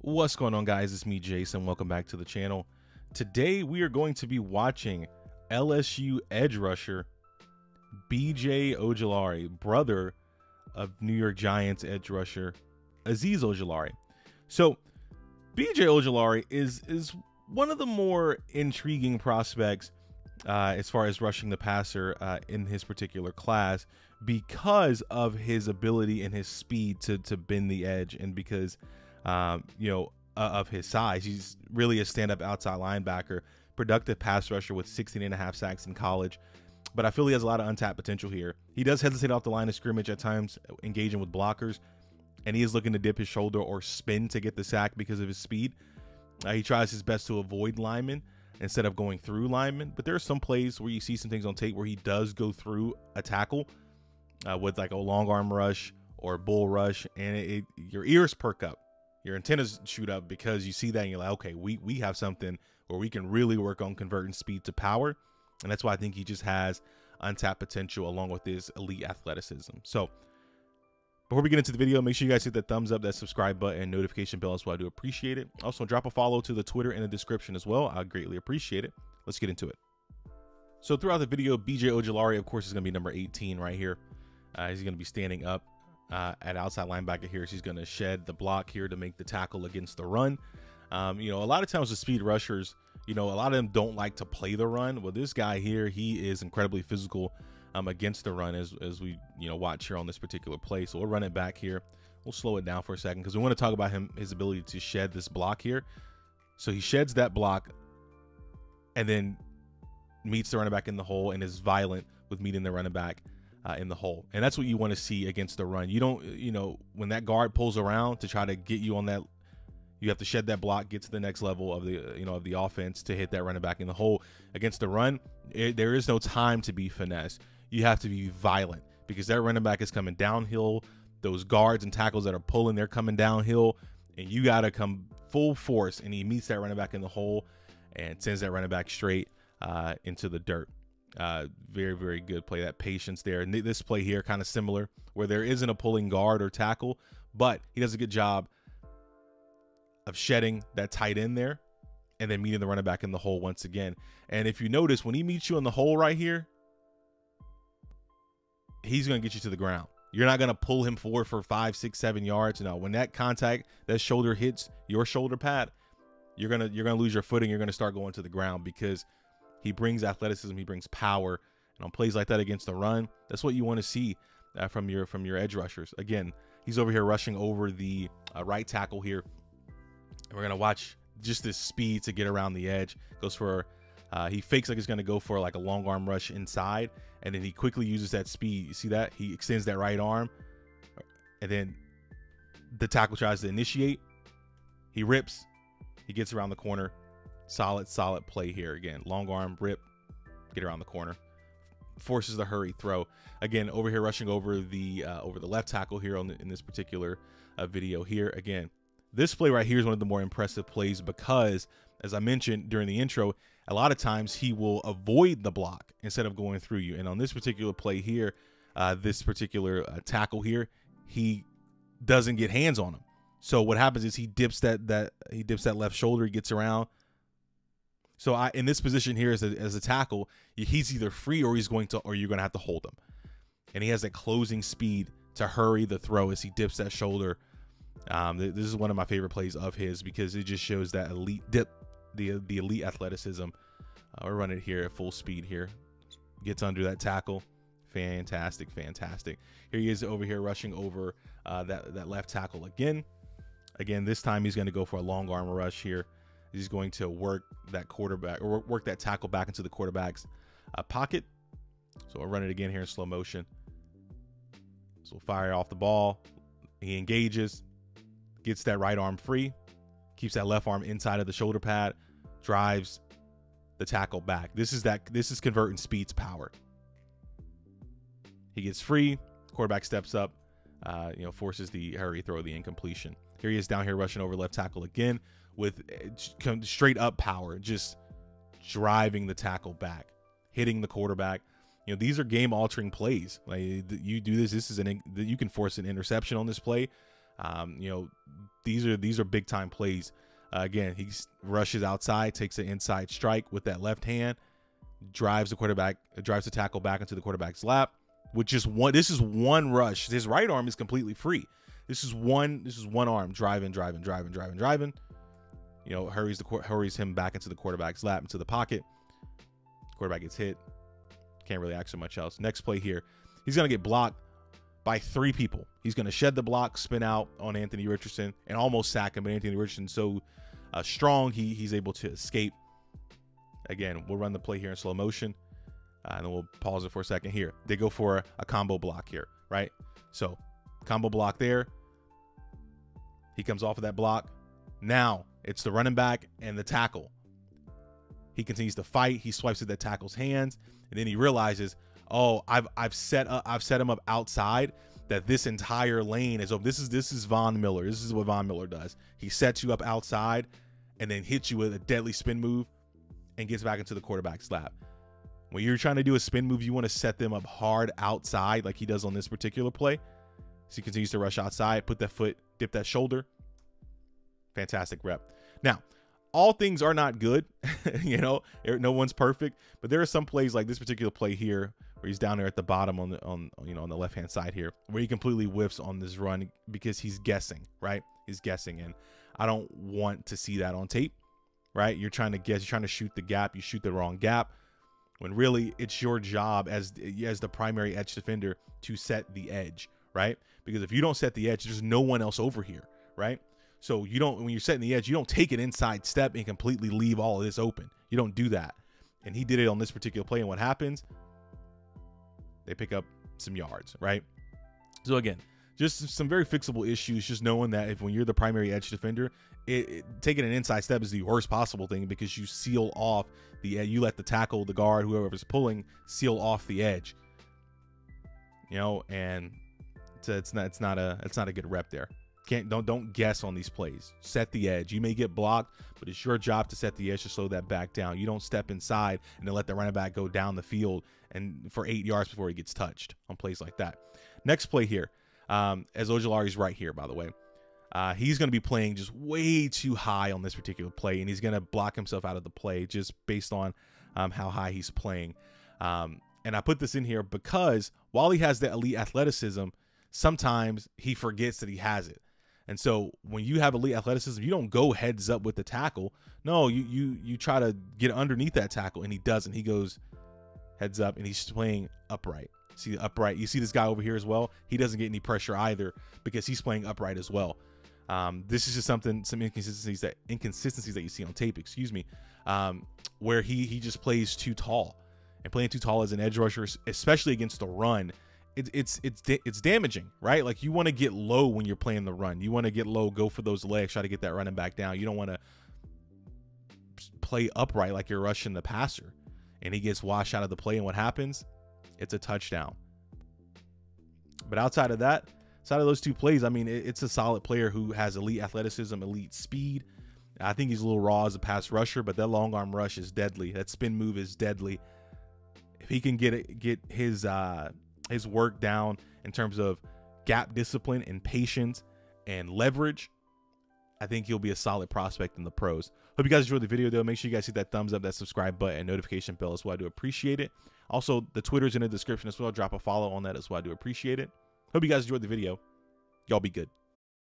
What's going on, guys? It's me, Jason. Welcome back to the channel. Today we are going to be watching LSU edge rusher BJ Ojulari, brother of New York Giants edge rusher Azeez Ojulari. So BJ Ojulari is one of the more intriguing prospects as far as rushing the passer in his particular class, because of his ability and his speed to bend the edge, and because of his size. He's really a stand-up outside linebacker, productive pass rusher with 16.5 sacks in college. But I feel he has a lot of untapped potential here. He does hesitate off the line of scrimmage at times, engaging with blockers, and he is looking to dip his shoulder or spin to get the sack because of his speed. He tries his best to avoid linemen instead of going through linemen. But there are some plays where you see some things on tape where he does go through a tackle with like a long arm rush or bull rush, and your ears perk up. Your antennas shoot up because you see that and you're like, okay, we have something where we can really work on converting speed to power. And that's why I think he just has untapped potential along with his elite athleticism. So before we get into the video, make sure you guys hit that thumbs up, that subscribe button, and notification bell as well. I do appreciate it. Also, drop a follow to the Twitter in the description as well. I greatly appreciate it. Let's get into it. So throughout the video, BJ Ojulari, of course, is going to be number 18 right here. He's going to be standing up at outside linebacker here. So he's going to shed the block here to make the tackle against the run. A lot of times with speed rushers, a lot of them don't like to play the run. Well, this guy here, he is incredibly physical against the run, as we watch here on this particular play. So we'll run it back here. We'll slow it down for a second because we want to talk about his ability to shed this block here. So he sheds that block and then meets the running back in the hole and is violent with meeting the running back in the hole. And that's what you want to see against the run. You don't, when that guard pulls around to try to get you on that, you have to shed that block, get to the next level of the, of the offense to hit that running back in the hole. Against the run, there is no time to be finesse. You have to be violent because that running back is coming downhill. Those guards and tackles that are pulling, they're coming downhill, and you got to come full force. And he meets that running back in the hole and sends that running back straight into the dirt. Very, very good play. That patience there. And this play here, kind of similar, where there isn't a pulling guard or tackle, but he does a good job of shedding that tight end there and then meeting the running back in the hole once again. And if you notice, when he meets you in the hole right here, he's going to get you to the ground. You're not going to pull him forward for 5, 6, 7 yards. No, when that contact, that shoulder hits your shoulder pad, you're going to lose your footing. You're going to start going to the ground because he brings athleticism, he brings power, and on plays like that against the run, that's what you want to see from your edge rushers. Again, he's over here rushing over the right tackle here, and we're gonna watch just this speed to get around the edge. Goes for he fakes like he's gonna go for like a long arm rush inside, and then he quickly uses that speed. You see that he extends that right arm, and then the tackle tries to initiate. He rips, he gets around the corner. Solid play here. Again, long arm rip, get around the corner, forces the hurry throw. Again, over here rushing over the left tackle here in this particular video here. Again, this play right here is one of the more impressive plays because, as I mentioned during the intro, a lot of times he will avoid the block instead of going through you. And on this particular play here, this particular tackle here, he doesn't get hands on him. So what happens is he dips that left shoulder, he gets around. So in this position here as a tackle, he's either free or you're going to have to hold him. And he has that closing speed to hurry the throw as he dips that shoulder. This is one of my favorite plays of his because it just shows that elite dip, the elite athleticism. We're running it here at full speed here. Gets under that tackle. Fantastic. Here he is over here rushing over that left tackle again. Again, this time he's going to go for a long arm rush here. He's going to work that quarterback or work that tackle back into the quarterback's pocket. So I'll run it again here in slow motion. So we'll fire off the ball. He engages, gets that right arm free, keeps that left arm inside of the shoulder pad, drives the tackle back. This is converting speed to power. He gets free, quarterback steps up, forces the hurry throw, the incompletion. Here he is down here rushing over left tackle again with straight up power, just driving the tackle back, hitting the quarterback. These are game altering plays. Like, you do this is you can force an interception on this play. You know, these are big time plays. Again, he rushes outside, takes an inside strike with that left hand, drives the tackle back into the quarterback's lap. This is one rush. His right arm is completely free. This is one arm driving. You know, hurries him back into the quarterback's lap, into the pocket. Quarterback gets hit. Can't really ask him much else. Next play here, he's gonna get blocked by 3 people. He's gonna shed the block, spin out on Anthony Richardson, and almost sack him. But Anthony Richardson's so strong, he's able to escape. Again, we'll run the play here in slow motion, and then we'll pause it for a second here. They go for a combo block here, right? So combo block there. He comes off of that block. Now it's the running back and the tackle. He continues to fight. He swipes at that tackle's hands, and then he realizes, oh, I've set him up outside. That this entire lane is open. This is Von Miller. This is what Von Miller does. He sets you up outside, and then hits you with a deadly spin move, and gets back into the quarterback's lap. When you're trying to do a spin move, you want to set them up hard outside, like he does on this particular play. So he continues to rush outside, put that foot, dip that shoulder. Fantastic rep. Now, all things are not good. You know, no one's perfect, but there are some plays like this particular play here where he's down there at the bottom on the left hand side here, where he completely whiffs on this run because he's guessing, right? He's guessing, and I don't want to see that on tape, right? You're trying to guess, you're trying to shoot the gap, you shoot the wrong gap, when really it's your job as the primary edge defender to set the edge, right? Because if you don't set the edge, there's no one else over here, right? So when you're setting the edge, you don't take an inside step and completely leave all of this open. You don't do that. And he did it on this particular play. And what happens? They pick up some yards, right? So again, just some very fixable issues. Just knowing that when you're the primary edge defender, taking an inside step is the worst possible thing, because you seal off you let the tackle, the guard, whoever's pulling, seal off the edge. You know, and it's not a good rep there. Don't guess on these plays. Set the edge. You may get blocked, but it's your job to set the edge to slow that back down. You don't step inside and then let the running back go down the field and for 8 yards before he gets touched on plays like that. Next play here, as Ojulari's right here, by the way, he's going to be playing just way too high on this particular play, and he's going to block himself out of the play just based on how high he's playing. And I put this in here because while he has the elite athleticism, sometimes he forgets that he has it. And so when you have elite athleticism, you don't go heads up with the tackle. No, you try to get underneath that tackle, and he doesn't. He goes heads up, and he's playing upright. See the upright. You see this guy over here as well. He doesn't get any pressure either because he's playing upright as well. This is just some inconsistencies that you see on tape. Excuse me, where he just plays too tall, and playing too tall as an edge rusher, especially against the run. It's damaging, right? Like, you want to get low when you're playing the run. You want to get low, go for those legs, try to get that running back down. You don't want to play upright like you're rushing the passer, and he gets washed out of the play. And what happens? It's a touchdown. But outside of that, outside of those 2 plays, I mean, it's a solid player who has elite athleticism, elite speed. I think he's a little raw as a pass rusher, but that long arm rush is deadly. That spin move is deadly. If he can get his work down in terms of gap discipline and patience and leverage, I think he'll be a solid prospect in the pros. Hope you guys enjoyed the video, though. Make sure you guys hit that thumbs up, that subscribe button, notification bell as well. I do appreciate it. Also, the Twitter's in the description as well. Drop a follow on that as well. I do appreciate it. Hope you guys enjoyed the video. Y'all be good.